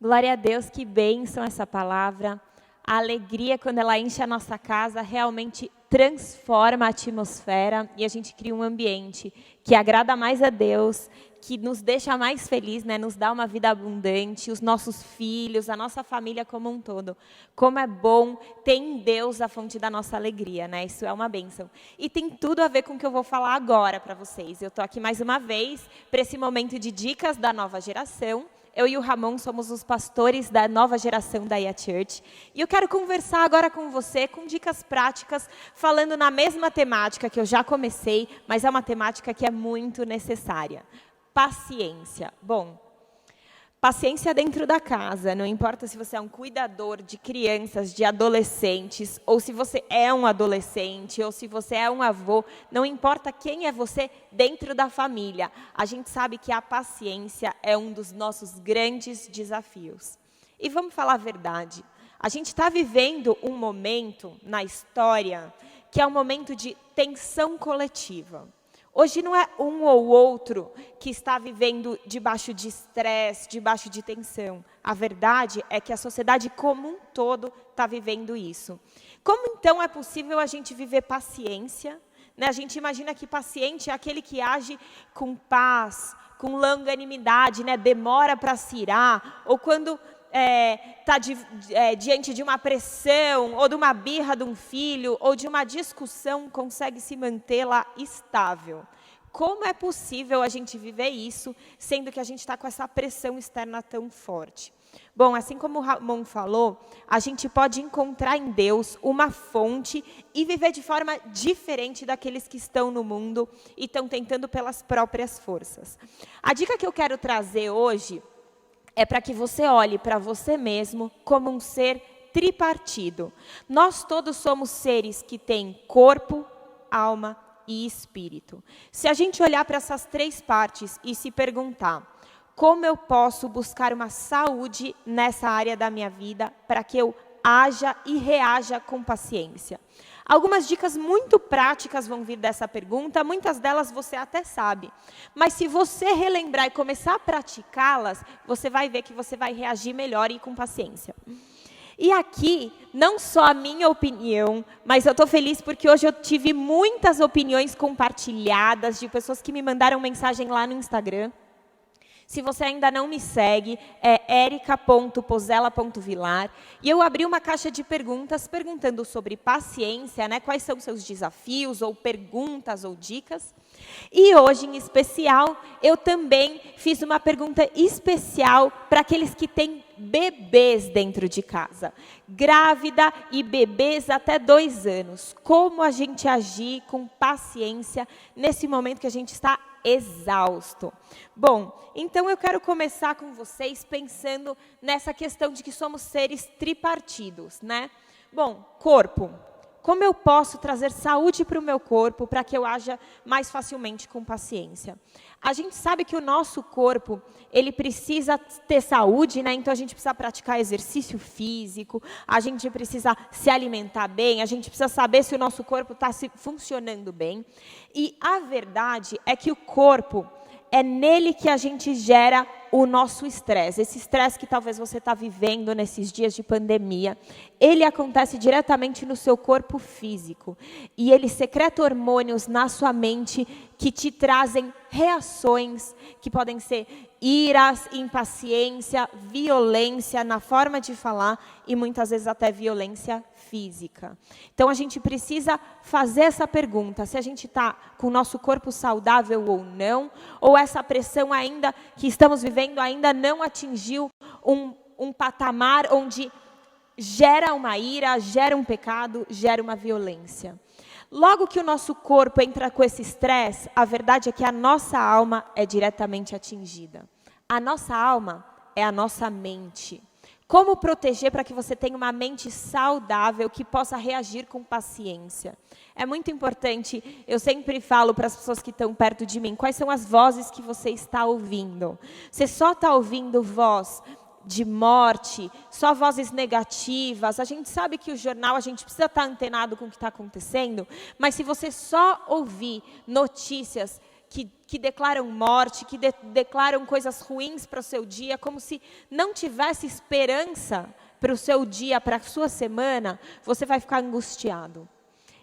Glória a Deus, que bênção essa palavra. A alegria, quando ela enche a nossa casa, realmente transforma a atmosfera e a gente cria um ambiente que agrada mais a Deus, que nos deixa mais feliz, né? Nos dá uma vida abundante, os nossos filhos, a nossa família como um todo. Como é bom ter em Deus a fonte da nossa alegria, né? Isso é uma bênção. E tem tudo a ver com o que eu vou falar agora para vocês. Eu estou aqui mais uma vez para esse momento de dicas da nova geração. Eu e o Ramon somos os pastores da nova geração da IA Church. E eu quero conversar agora com você com dicas práticas, falando na mesma temática que eu já comecei, mas é uma temática que é muito necessária. Paciência. Bom, paciência dentro da casa. Não importa se você é um cuidador de crianças, de adolescentes, ou se você é um adolescente, ou se você é um avô, não importa quem é você dentro da família. A gente sabe que a paciência é um dos nossos grandes desafios. E vamos falar a verdade. A gente está vivendo um momento na história que é um momento de tensão coletiva. Hoje não é um ou outro que está vivendo debaixo de estresse, debaixo de tensão. A verdade é que a sociedade como um todo está vivendo isso. Como então é possível a gente viver paciência? Né? A gente imagina que paciente é aquele que age com paz, com longanimidade, né? Demora para se irar, ou quando está diante de uma pressão, ou de uma birra de um filho, ou de uma discussão, consegue se manter lá estável. Como é possível a gente viver isso, sendo que a gente está com essa pressão externa tão forte? Bom, assim como o Ramon falou, a gente pode encontrar em Deus uma fonte e viver de forma diferente daqueles que estão no mundo e estão tentando pelas próprias forças. A dica que eu quero trazer hoje é para que você olhe para você mesmo como um ser tripartido. Nós todos somos seres que têm corpo, alma e espírito. Se a gente olhar para essas três partes e se perguntar, como eu posso buscar uma saúde nessa área da minha vida para que eu haja e reaja com paciência? Algumas dicas muito práticas vão vir dessa pergunta, muitas delas você até sabe. Mas se você relembrar e começar a praticá-las, você vai ver que você vai reagir melhor e com paciência. E aqui, não só a minha opinião, mas eu estou feliz porque hoje eu tive muitas opiniões compartilhadas de pessoas que me mandaram mensagem lá no Instagram. Se você ainda não me segue, é erica.pozella.vilar. E eu abri uma caixa de perguntas perguntando sobre paciência, né? Quais são seus desafios, ou perguntas, ou dicas. E hoje, em especial, eu também fiz uma pergunta especial para aqueles que têm bebês dentro de casa. Grávida e bebês até 2 anos. Como a gente agir com paciência nesse momento que a gente está exausto? Bom, então eu quero começar com vocês pensando nessa questão de que somos seres tripartidos, né? Bom, corpo. Como eu posso trazer saúde para o meu corpo para que eu haja mais facilmente com paciência? A gente sabe que o nosso corpo, ele precisa ter saúde, né? Então a gente precisa praticar exercício físico, a gente precisa se alimentar bem, a gente precisa saber se o nosso corpo está funcionando bem. E a verdade é que o corpo, é nele que a gente gera o nosso estresse. Esse estresse que talvez você está vivendo nesses dias de pandemia, ele acontece diretamente no seu corpo físico. E ele secreta hormônios na sua mente que te trazem reações que podem ser iras, impaciência, violência na forma de falar e muitas vezes até violência física. Então a gente precisa fazer essa pergunta, se a gente está com o nosso corpo saudável ou não, ou essa pressão ainda que estamos vivendo ainda não atingiu um patamar onde gera uma ira, gera um pecado, gera uma violência. Logo que o nosso corpo entra com esse estresse, a verdade é que a nossa alma é diretamente atingida. A nossa alma é a nossa mente. Como proteger para que você tenha uma mente saudável que possa reagir com paciência? É muito importante, eu sempre falo para as pessoas que estão perto de mim, quais são as vozes que você está ouvindo? Você só está ouvindo voz de morte, só vozes negativas. A gente sabe que o jornal, a gente precisa estar antenado com o que está acontecendo, mas se você só ouvir notícias que declaram morte, que declaram coisas ruins para o seu dia, como se não tivesse esperança para o seu dia, para a sua semana, você vai ficar angustiado.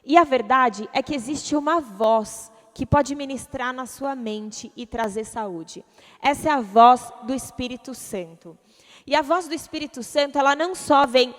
E a verdade é que existe uma voz que pode ministrar na sua mente e trazer saúde. Essa é a voz do Espírito Santo. E a voz do Espírito Santo, ela não só vem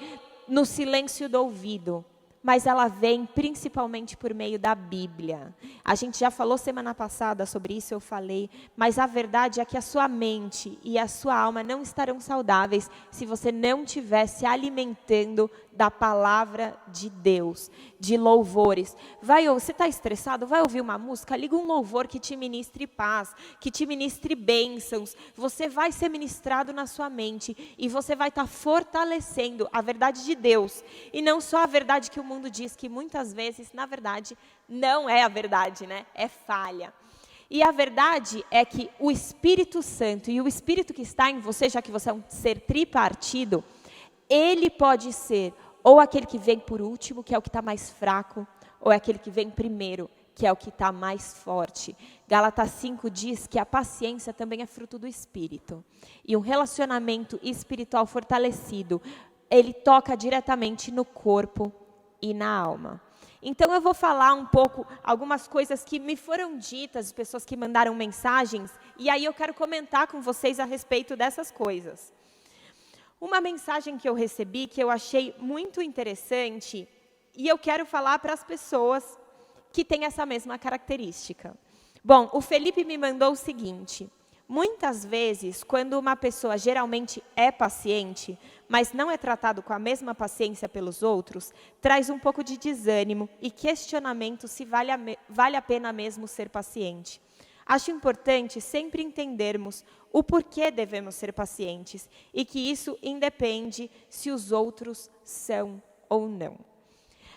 no silêncio do ouvido, mas ela vem principalmente por meio da Bíblia. A gente já falou semana passada sobre isso, eu falei, mas a verdade é que a sua mente e a sua alma não estarão saudáveis se você não estiver se alimentando da palavra de Deus, de louvores. Você está estressado? Vai ouvir uma música? Liga um louvor que te ministre paz, que te ministre bênçãos. Você vai ser ministrado na sua mente e você vai estar fortalecendo a verdade de Deus. E não só a verdade que o mundo diz, que muitas vezes, na verdade, não é a verdade, né? É falha. E a verdade é que o Espírito Santo e o Espírito que está em você, já que você é um ser tripartido, ele pode ser ou aquele que vem por último, que é o que está mais fraco, ou é aquele que vem primeiro, que é o que está mais forte. Gálatas 5 diz que a paciência também é fruto do Espírito. E um relacionamento espiritual fortalecido, ele toca diretamente no corpo e na alma. Então eu vou falar um pouco, algumas coisas que me foram ditas, pessoas que mandaram mensagens, e aí eu quero comentar com vocês a respeito dessas coisas. Uma mensagem que eu recebi, que eu achei muito interessante, e eu quero falar para as pessoas que têm essa mesma característica. Bom, o Felipe me mandou o seguinte: muitas vezes, quando uma pessoa geralmente é paciente, mas não é tratado com a mesma paciência pelos outros, traz um pouco de desânimo e questionamento se vale a pena mesmo ser paciente. Acho importante sempre entendermos o porquê devemos ser pacientes e que isso independe se os outros são ou não.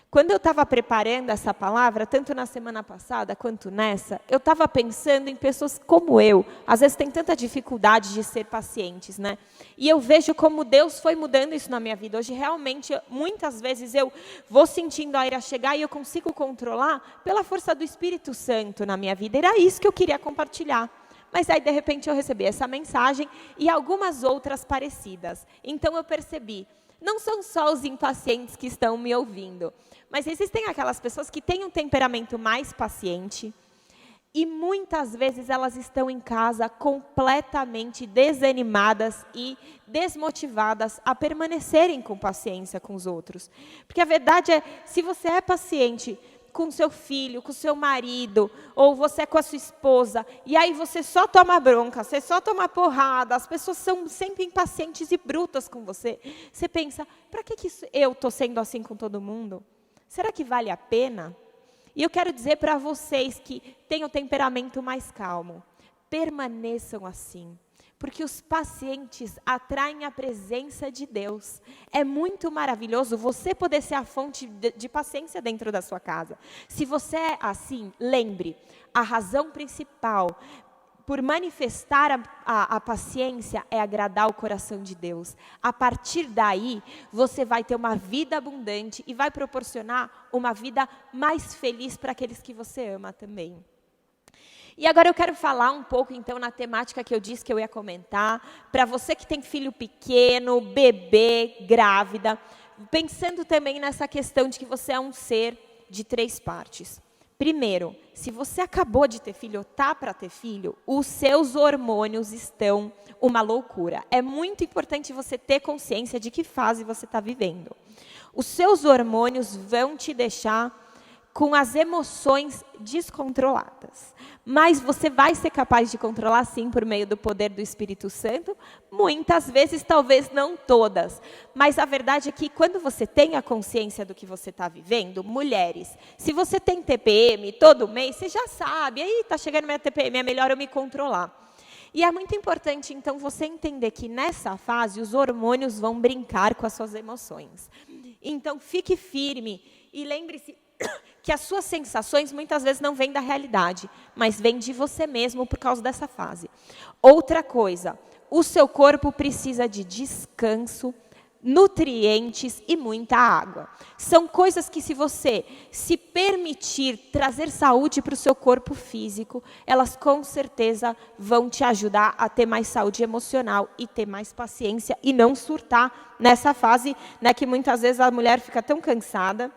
Quando eu estava preparando essa palavra, tanto na semana passada quanto nessa, eu estava pensando em pessoas como eu. Às vezes tem tanta dificuldade de ser pacientes, né? E eu vejo como Deus foi mudando isso na minha vida. Hoje, realmente, muitas vezes eu vou sentindo a ira chegar e eu consigo controlar pela força do Espírito Santo na minha vida. Era isso que eu queria compartilhar. Mas aí, de repente, eu recebi essa mensagem e algumas outras parecidas. Então, eu percebi, não são só os impacientes que estão me ouvindo, mas existem aquelas pessoas que têm um temperamento mais paciente e muitas vezes elas estão em casa completamente desanimadas e desmotivadas a permanecerem com paciência com os outros. Porque a verdade é, se você é paciente com seu filho, com seu marido, ou você é com a sua esposa, e aí você só toma bronca, você só toma porrada, as pessoas são sempre impacientes e brutas com você. Você pensa, para que eu estou sendo assim com todo mundo? Será que vale a pena? E eu quero dizer para vocês que têm o temperamento mais calmo, permaneçam assim. Porque os pacientes atraem a presença de Deus. É muito maravilhoso você poder ser a fonte de paciência dentro da sua casa. Se você é assim, lembre, a razão principal por manifestar a paciência é agradar o coração de Deus. A partir daí, você vai ter uma vida abundante e vai proporcionar uma vida mais feliz para aqueles que você ama também. E agora eu quero falar um pouco, então, na temática que eu disse que eu ia comentar, para você que tem filho pequeno, bebê, grávida, pensando também nessa questão de que você é um ser de 3 partes. Primeiro, se você acabou de ter filho ou está para ter filho, os seus hormônios estão uma loucura. É muito importante você ter consciência de que fase você está vivendo. Os seus hormônios vão te deixar com as emoções descontroladas. Mas você vai ser capaz de controlar, sim, por meio do poder do Espírito Santo. Muitas vezes, talvez não todas. Mas a verdade é que quando você tem a consciência do que você está vivendo, mulheres, se você tem TPM todo mês, você já sabe, aí está chegando minha TPM, é melhor eu me controlar. E é muito importante, então, você entender que nessa fase os hormônios vão brincar com as suas emoções. Então, fique firme e lembre-se que as suas sensações muitas vezes não vêm da realidade, mas vêm de você mesmo por causa dessa fase. Outra coisa, o seu corpo precisa de descanso, nutrientes e muita água. São coisas que, se você se permitir trazer saúde para o seu corpo físico, elas com certeza vão te ajudar a ter mais saúde emocional e ter mais paciência e não surtar nessa fase, né, que muitas vezes a mulher fica tão cansada.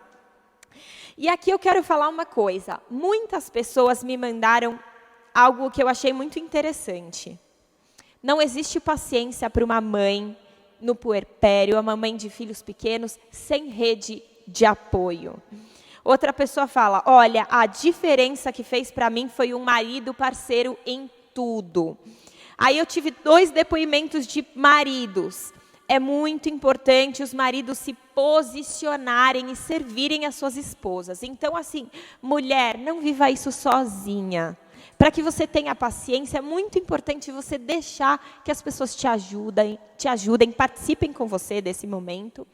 E aqui eu quero falar uma coisa. Muitas pessoas me mandaram algo que eu achei muito interessante. Não existe paciência para uma mãe no puerpério, uma mãe de filhos pequenos, sem rede de apoio. Outra pessoa fala, olha, a diferença que fez para mim foi um marido parceiro em tudo. Aí eu tive 2 depoimentos de maridos. É muito importante os maridos se posicionarem e servirem as suas esposas. Então, assim, mulher, não viva isso sozinha. Para que você tenha paciência, é muito importante você deixar que as pessoas te ajudem, participem com você desse momento.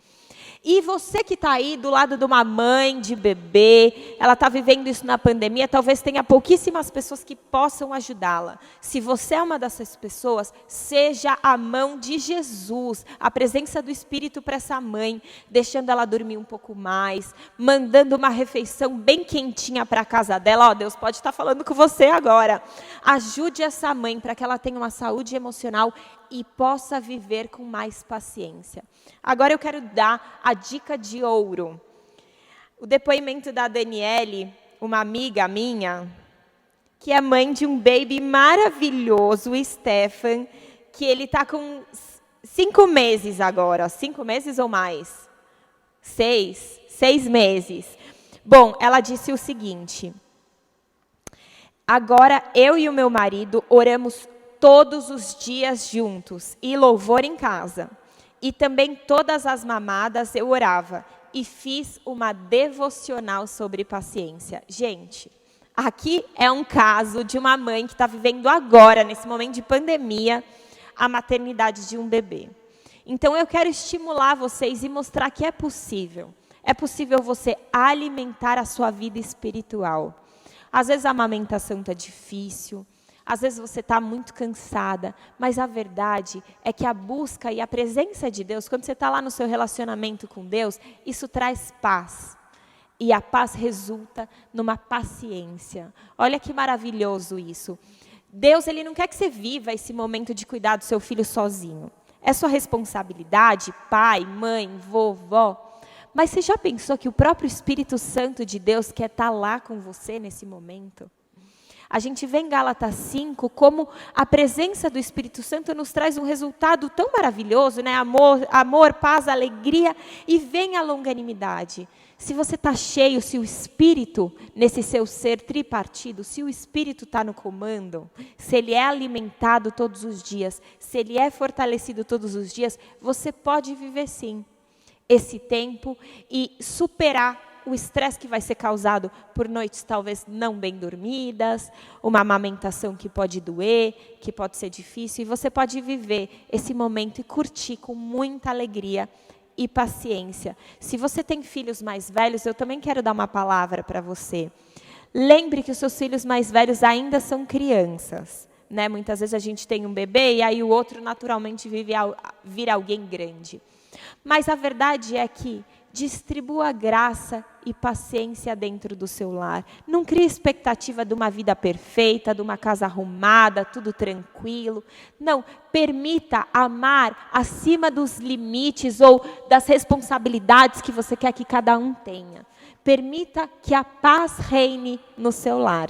E você que está aí do lado de uma mãe de bebê, ela está vivendo isso na pandemia, talvez tenha pouquíssimas pessoas que possam ajudá-la. Se você é uma dessas pessoas, seja a mão de Jesus, a presença do Espírito para essa mãe, deixando ela dormir um pouco mais, mandando uma refeição bem quentinha para a casa dela. Ó, Deus pode estar falando com você agora. Ajude essa mãe para que ela tenha uma saúde emocional e possa viver com mais paciência. Agora eu quero dar a dica de ouro. O depoimento da Daniele, uma amiga minha, que é mãe de um baby maravilhoso, o Stefan, que ele está com 5 meses agora. 5 meses ou mais? 6 meses. Bom, ela disse o seguinte: agora eu e o meu marido oramos todos os dias juntos, e louvor em casa. E também todas as mamadas eu orava, e fiz uma devocional sobre paciência. Gente, aqui é um caso de uma mãe que está vivendo agora, nesse momento de pandemia, a maternidade de um bebê. Então eu quero estimular vocês e mostrar que é possível. É possível você alimentar a sua vida espiritual. Às vezes a amamentação está difícil, às vezes você está muito cansada, mas a verdade é que a busca e a presença de Deus, quando você está lá no seu relacionamento com Deus, isso traz paz. E a paz resulta numa paciência. Olha que maravilhoso isso. Deus, Ele não quer que você viva esse momento de cuidar do seu filho sozinho. É sua responsabilidade, pai, mãe, vovó. Mas você já pensou que o próprio Espírito Santo de Deus quer estar lá com você nesse momento? A gente vê em Gálatas 5 como a presença do Espírito Santo nos traz um resultado tão maravilhoso, né? Amor, paz, alegria, e vem a longanimidade. Se você está cheio, se o Espírito, nesse seu ser tripartido, se o Espírito está no comando, se ele é alimentado todos os dias, se ele é fortalecido todos os dias, você pode viver sim esse tempo e superar o estresse que vai ser causado por noites talvez não bem dormidas, uma amamentação que pode doer, que pode ser difícil, e você pode viver esse momento e curtir com muita alegria e paciência. Se você tem filhos mais velhos, eu também quero dar uma palavra para você. Lembre que os seus filhos mais velhos ainda são crianças, né? Muitas vezes a gente tem um bebê e aí o outro naturalmente vira alguém grande. Mas a verdade é que distribua graça e paciência dentro do seu lar. Não crie expectativa de uma vida perfeita, de uma casa arrumada, tudo tranquilo. Não, permita amar acima dos limites ou das responsabilidades que você quer que cada um tenha. Permita que a paz reine no seu lar.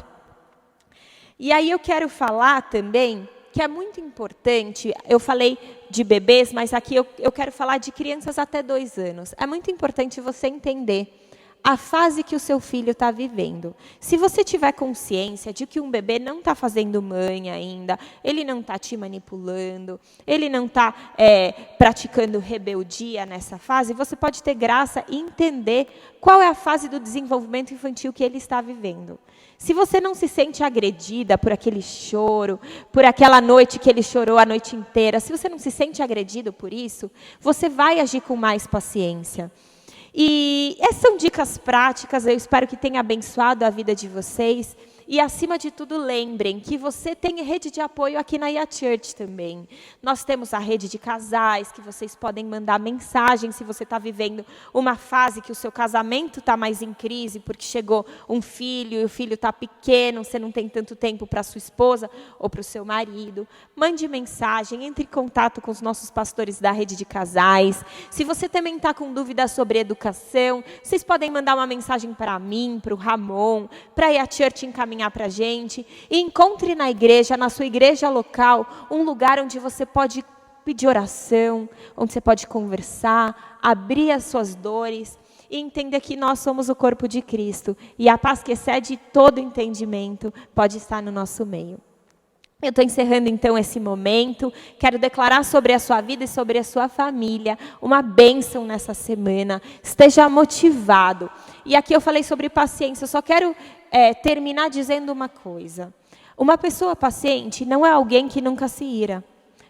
E aí eu quero falar também que é muito importante, eu falei de bebês, mas aqui eu quero falar de crianças até 2 anos. É muito importante você entender a fase que o seu filho está vivendo. Se você tiver consciência de que um bebê não está fazendo mãe ainda, ele não está te manipulando, ele não está praticando rebeldia nessa fase, você pode ter graça e entender qual é a fase do desenvolvimento infantil que ele está vivendo. Se você não se sente agredida por aquele choro, por aquela noite que ele chorou a noite inteira, se você não se sente agredido por isso, você vai agir com mais paciência. E essas são dicas práticas, eu espero que tenha abençoado a vida de vocês. E, acima de tudo, lembrem que você tem rede de apoio aqui na IA Church também. Nós temos a rede de casais, que vocês podem mandar mensagem se você está vivendo uma fase que o seu casamento está mais em crise, porque chegou um filho e o filho está pequeno, você não tem tanto tempo para a sua esposa ou para o seu marido. Mande mensagem, entre em contato com os nossos pastores da rede de casais. Se você também está com dúvidas sobre educação, vocês podem mandar uma mensagem para mim, para o Ramon, para a IA Church encaminhar para a gente, e encontre na igreja, na sua igreja local, um lugar onde você pode pedir oração, onde você pode conversar, abrir as suas dores, e entender que nós somos o corpo de Cristo, e a paz que excede todo entendimento pode estar no nosso meio. Eu estou encerrando então esse momento, quero declarar sobre a sua vida e sobre a sua família uma bênção nessa semana, esteja motivado. E aqui eu falei sobre paciência, eu só quero terminar dizendo uma coisa. Uma pessoa paciente não é alguém que nunca se ira,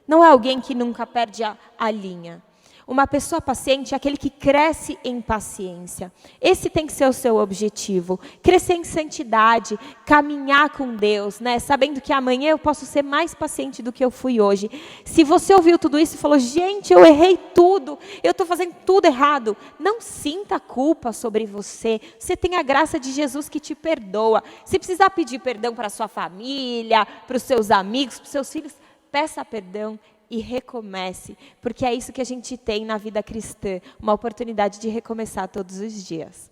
não é alguém que nunca perde a linha. Uma pessoa paciente é aquele que cresce em paciência. Esse tem que ser o seu objetivo. Crescer em santidade, caminhar com Deus, né? Sabendo que amanhã eu posso ser mais paciente do que eu fui hoje. Se você ouviu tudo isso e falou, gente, eu errei tudo, eu estou fazendo tudo errado, não sinta culpa sobre você. Você tem a graça de Jesus que te perdoa. Se precisar pedir perdão para a sua família, para os seus amigos, para os seus filhos, peça perdão e recomece, porque é isso que a gente tem na vida cristã, uma oportunidade de recomeçar todos os dias.